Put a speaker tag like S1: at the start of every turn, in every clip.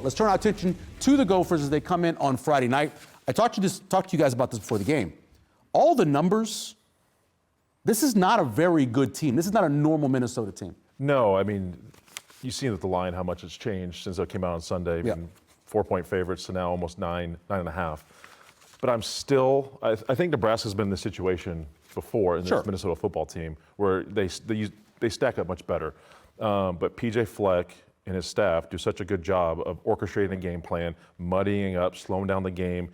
S1: Let's turn our attention to the Gophers as they come in on Friday night. I talked to you guys about this before the game. All the numbers, this is not a very good team. This is not a normal Minnesota team.
S2: No, I mean, you've seen at the line how much it's changed since it came out on Sunday.
S1: Yeah.
S2: From 4-point favorites to now almost 9.5. But I'm still, I think Nebraska's been in this situation before in this Minnesota football team where they stack up much better. But PJ Fleck and his staff do such a good job of orchestrating a game plan, muddying up, slowing down the game,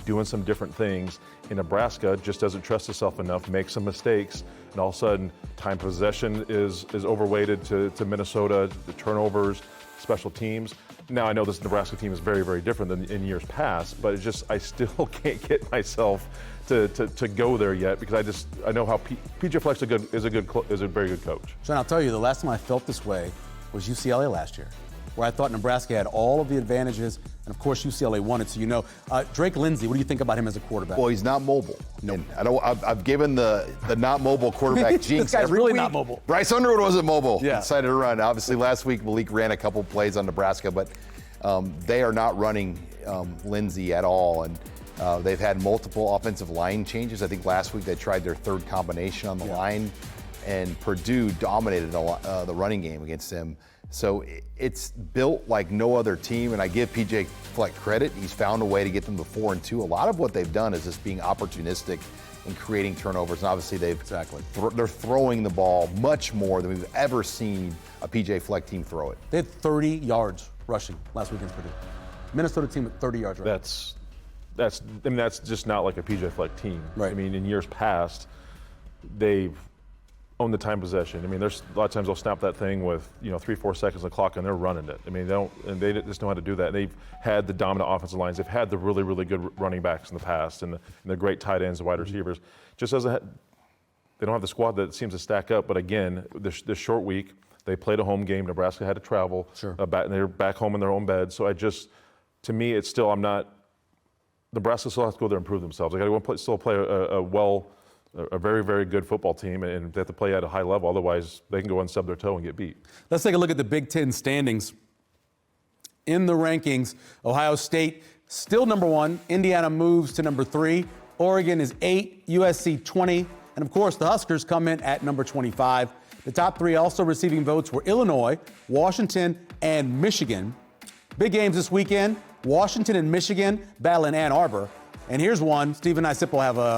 S2: doing some different things. And Nebraska just doesn't trust itself enough, makes some mistakes, and all of a sudden, time possession is overweighted to Minnesota, the turnovers, special teams. Now, I know this Nebraska team is very, very different than in years past, but I still can't get myself to go there yet because I know how PJ Fleck is a very good coach.
S1: John, I'll tell you, the last time I felt this way was UCLA last year, where I thought Nebraska had all of the advantages, and of course UCLA won it, so you know. Drake Lindsey, what do you think about him as a quarterback?
S3: Well, he's not mobile. No. I've given the not mobile quarterback jinx
S1: this guy's
S3: every
S1: really
S3: week.
S1: not mobile.
S3: Bryce Underwood wasn't mobile.
S1: Yeah.
S3: Decided to run. Obviously, last week Malik ran a couple plays on Nebraska, but they are not running Lindsey at all, and they've had multiple offensive line changes. I think last week they tried their third combination on the line, and Purdue dominated the running game against them. So it's built like no other team, and I give PJ Fleck credit. He's found a way to get them to 4-2. A lot of what they've done is just being opportunistic and creating turnovers, and obviously they're throwing the ball much more than we've ever seen a PJ Fleck team throw it.
S1: They had 30 yards rushing last week against Purdue. Minnesota team with 30 yards rushing.
S2: That's just not like a PJ Fleck team.
S1: Right.
S2: I mean, in years past, they've owned the time possession. I mean, there's a lot of times they'll snap that thing with 3-4 seconds on the clock and they're running it. I mean, they just know how to do that. They've had the dominant offensive lines. They've had the really, really good running backs in the past and the great tight ends and wide receivers. Just they don't have the squad that seems to stack up. But again, this short week, they played a home game. Nebraska had to travel.
S1: Sure.
S2: They're back home in their own bed. So to me, it's still, Nebraska still has to go there and prove themselves. They got to still play a very, very good football team, and they have to play at a high level. Otherwise, they can go and stub their toe and get beat.
S1: Let's take a look at the Big Ten standings. In the rankings, Ohio State still number 1. Indiana moves to number 3. Oregon is 8. USC 20. And of course, the Huskers come in at number 25. The top 3 also receiving votes were Illinois, Washington, and Michigan. Big games this weekend. Washington and Michigan battle in Ann Arbor. And here's one. Steve and I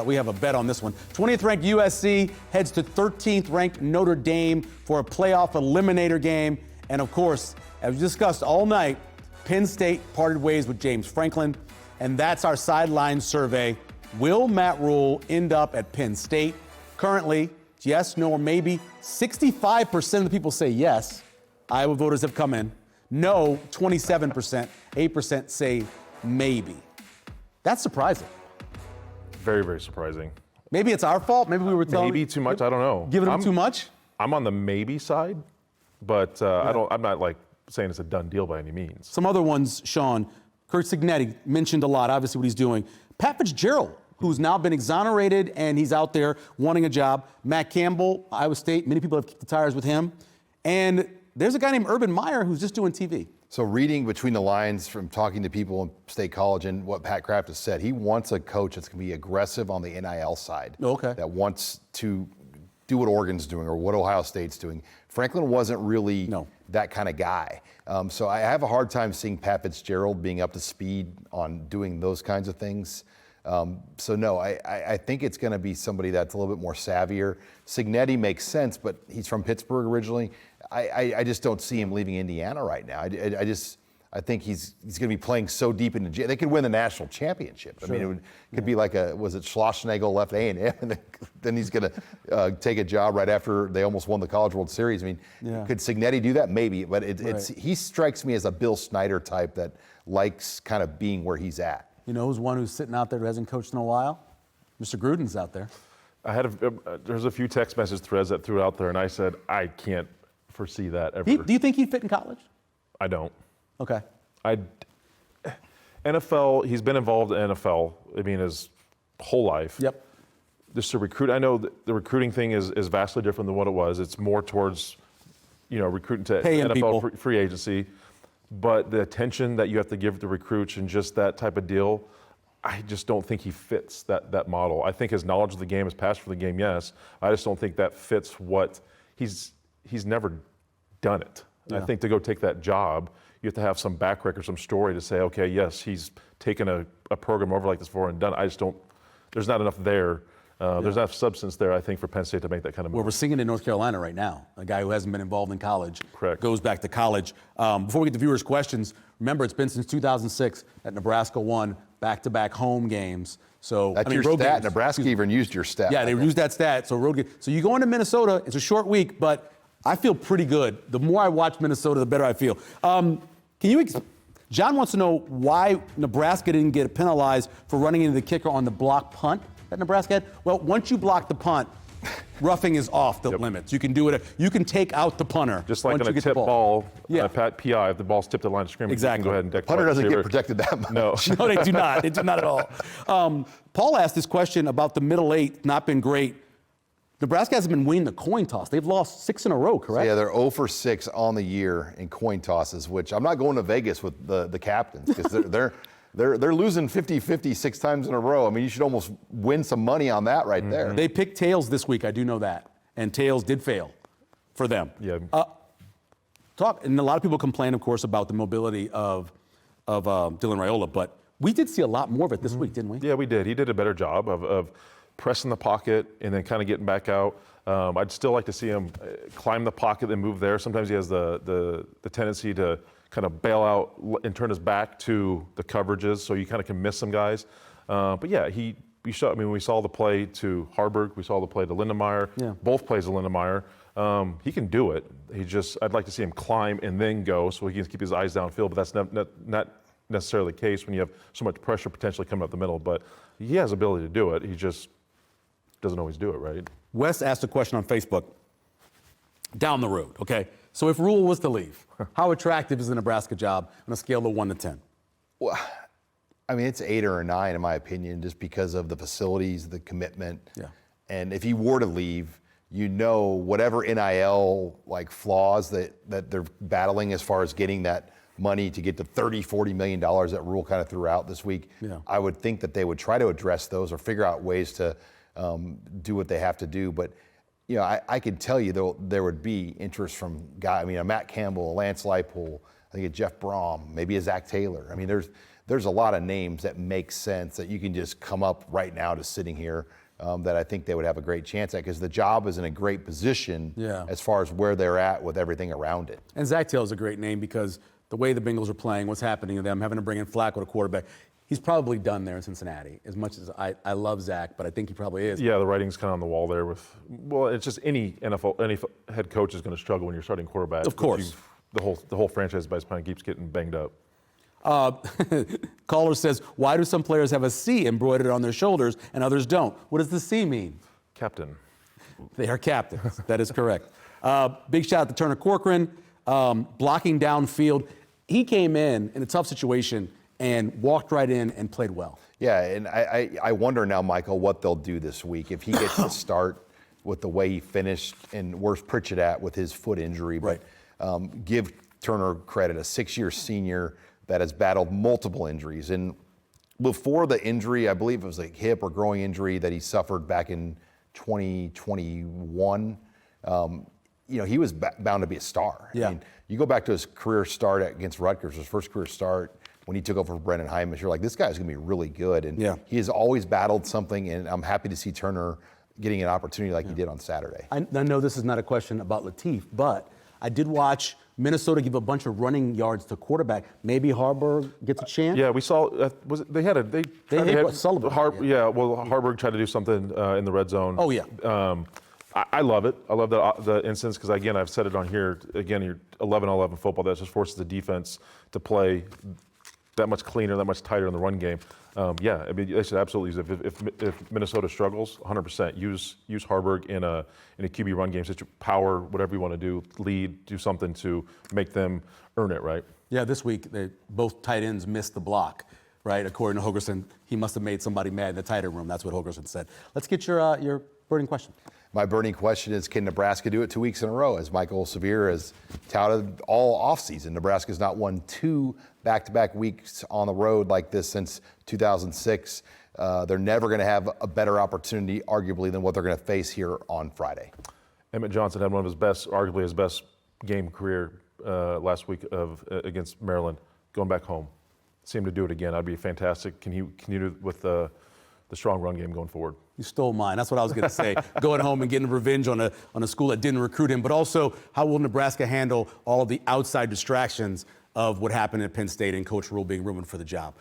S1: we have a bet on this one. 20th ranked USC heads to 13th ranked Notre Dame for a playoff eliminator game. And of course, as we discussed all night, Penn State parted ways with James Franklin. And that's our sideline survey. Will Matt Rhule end up at Penn State? Currently, yes, no, or maybe. 65% of the people say yes. Iowa voters have come in. No, 27%. 8% say maybe. That's surprising.
S2: Very, very surprising.
S1: Maybe it's our fault. Maybe we were telling
S2: maybe too much. I don't know.
S1: Giving them too much.
S2: I'm on the maybe side, but I'm not like saying it's a done deal by any means.
S1: Some other ones, Sean. Kurt Signetti mentioned a lot. Obviously, what he's doing. Pat Fitzgerald, who's now been exonerated and he's out there wanting a job. Matt Campbell, Iowa State. Many people have kicked the tires with him. And there's a guy named Urban Meyer who's just doing TV.
S3: So reading between the lines from talking to people in State College and what Pat Kraft has said, he wants a coach that's going to be aggressive on the NIL side.
S1: Okay.
S3: That wants to do what Oregon's doing or what Ohio State's doing. Franklin wasn't really that kind of guy. So I have a hard time seeing Pat Fitzgerald being up to speed on doing those kinds of things. So no, I think it's going to be somebody that's a little bit more savvier. Signetti makes sense, but he's from Pittsburgh originally. I just don't see him leaving Indiana right now. I think he's going to be playing so deep into they could win the national championship.
S1: Sure.
S3: I mean, it could be like was it Schlossnagel left A&M, and then he's going to take a job right after they almost won the College World Series. I mean, could Signetti do that? Maybe, but he strikes me as a Bill Snyder type that likes kind of being where he's at.
S1: You know who's one who's sitting out there who hasn't coached in a while? Mr. Gruden's out there.
S2: There's a few text message threads that threw out there, and I said I can't foresee that ever.
S1: Do you think he'd fit in college?
S2: I don't.
S1: Okay.
S2: NFL, he's been involved in NFL, I mean, his whole life.
S1: Yep.
S2: Just to recruit, I know the recruiting thing is vastly different than what it was. It's more towards, recruiting to
S1: Paying
S2: NFL
S1: people.
S2: free agency. but the attention that you have to give the recruits and just that type of deal, I just don't think he fits that model. I think his knowledge of the game, his passion for the game, yes. I just don't think that fits what he's never done it.
S1: Yeah.
S2: I think to go take that job, you have to have some back record, some story to say, okay, yes, he's taken a program over like this before and done it. I just don't, there's not enough there. There's enough substance there, I think, for Penn State to make that kind of move.
S1: Well, we're seeing it in North Carolina right now. A guy who hasn't been involved in college
S2: Correct.
S1: goes back to college. Before we get to viewers' questions, remember it's been since 2006 that Nebraska won back-to-back home games. So
S3: That's
S1: I mean,
S3: your
S1: road
S3: stat.
S1: games.
S3: Nebraska even used your stat.
S1: Yeah, they used that stat. So road game. So you go into Minnesota. It's a short week, but I feel pretty good. The more I watch Minnesota, the better I feel. John wants to know why Nebraska didn't get penalized for running into the kicker on the block punt that Nebraska had. Well, once you block the punt, roughing is off the limits. You can do it. You can take out the punter.
S2: Just like
S1: once
S2: in
S1: you
S2: a
S1: get
S2: tip
S1: the
S2: ball,
S1: Yeah.
S2: PI, if the ball's tipped to the line of scrimmage,
S1: Exactly.
S2: you can go ahead and deck
S3: Punter
S2: the
S3: doesn't
S2: receiver.
S3: get protected that much.
S2: No.
S1: No, they do not. They do not at all. Paul asked this question about the middle eight, not been great. Nebraska hasn't been winning the coin toss. They've lost 6 in a row, correct?
S3: Yeah, they're 0 for 6 on the year in coin tosses, which I'm not going to Vegas with the captains because they're losing 50-50 6 times in a row. I mean, you should almost win some money on that right there.
S1: They picked tails this week. I do know that. And tails did fail for them.
S2: Yeah.
S1: And a lot of people complain, of course, about the mobility of Dylan Raiola, but we did see a lot more of it this week, didn't we?
S2: Yeah, we did. He did a better job of pressing the pocket and then kind of getting back out. I'd still like to see him climb the pocket and move there. Sometimes he has the tendency to kind of bail out and turn his back to the coverages, so you kind of can miss some guys. But yeah, we saw the play to Harburg, we saw the play to Lindemeyer,
S1: Yeah.
S2: both plays to Lindemeyer. He can do it. I'd like to see him climb and then go so he can keep his eyes downfield, but that's not necessarily the case when you have so much pressure potentially coming up the middle. But he has ability to do it. He just doesn't always do it, right?
S1: Wes asked a question on Facebook. Down the road, okay? So if Rule was to leave, how attractive is the Nebraska job on a scale of 1 to 10?
S3: Well, I mean, it's 8 or a 9 in my opinion, just because of the facilities, the commitment.
S1: Yeah.
S3: And if he were to leave, whatever NIL like flaws that they're battling as far as getting that money to get to $30-40 million that Rule kind of threw out this week,
S1: Yeah.
S3: I would think that they would try to address those or figure out ways to do what they have to do. But I could tell you there would be interest from guys. I mean, a Matt Campbell, a Lance Leipold, I think a Jeff Brom, maybe a Zach Taylor. I mean, there's a lot of names that make sense that you can just come up right now to sitting here that I think they would have a great chance at, because the job is in a great position as far as where they're at with everything around it.
S1: And Zach Taylor's a great name because the way the Bengals are playing, what's happening to them, having to bring in Flacco to quarterback, he's probably done there in Cincinnati. As much as I love Zach, but I think he probably is.
S2: Yeah, the writing's kind of on the wall there it's just any head coach is going to struggle when you're starting quarterback.
S1: Of course.
S2: The whole franchise by this point keeps getting banged up.
S1: Caller says, why do some players have a C embroidered on their shoulders and others don't? What does the C mean?
S2: Captain.
S1: They are captains. That is correct. Big shout out to Turner Corcoran, blocking downfield. He came in a tough situation and walked right in and played well.
S3: Yeah, and I wonder now, Michael, what they'll do this week if he gets to start with the way he finished, and where's Pritchett at with his foot injury. But give Turner credit, a 6-year senior that has battled multiple injuries. And before the injury, I believe it was a hip or growing injury that he suffered back in 2021. He was bound to be a star.
S1: Yeah.
S3: I mean, you go back to his career start against Rutgers, his first career start, when he took over for Brendan Hymas, you're like, this guy's going to be really good. And he has always battled something, and I'm happy to see Turner getting an opportunity like he did on Saturday.
S1: I know this is not a question about Latif, but I did watch Minnesota give a bunch of running yards to quarterback. Maybe Harburg gets a chance?
S2: Yeah, we saw. They
S1: hit Sullivan.
S2: Harburg tried to do something in the red zone.
S1: Oh, yeah.
S2: I love it. I love the instance because, again, I've said it on here. Again, you're 11-11 football. That just forces the defense to play that much cleaner, that much tighter in the run game. I mean, they should absolutely use it. If Minnesota struggles, 100% use Harburg in a QB run game, power, whatever you want to do, lead, do something to make them earn it, right?
S1: Yeah, this week both tight ends missed the block, right? According to Hogerson, he must have made somebody mad in the tight end room. That's what Hogerson said. Let's get your burning question.
S3: My burning question is, can Nebraska do it 2 weeks in a row? As Michael Severe has touted all offseason, Nebraska's not won 2 back-to-back weeks on the road like this since 2006. They're never going to have a better opportunity, arguably, than what they're going to face here on Friday.
S2: Emmett Johnson had one of his best, arguably his best game career last week against Maryland, going back home. Seemed to do it again. That'd be fantastic. Can you do with the strong run game going forward?
S1: You stole mine. That's what I was going to say. Going home and getting revenge on a school that didn't recruit him. But also, how will Nebraska handle all of the outside distractions of what happened at Penn State and Coach Rule being rumored for the job?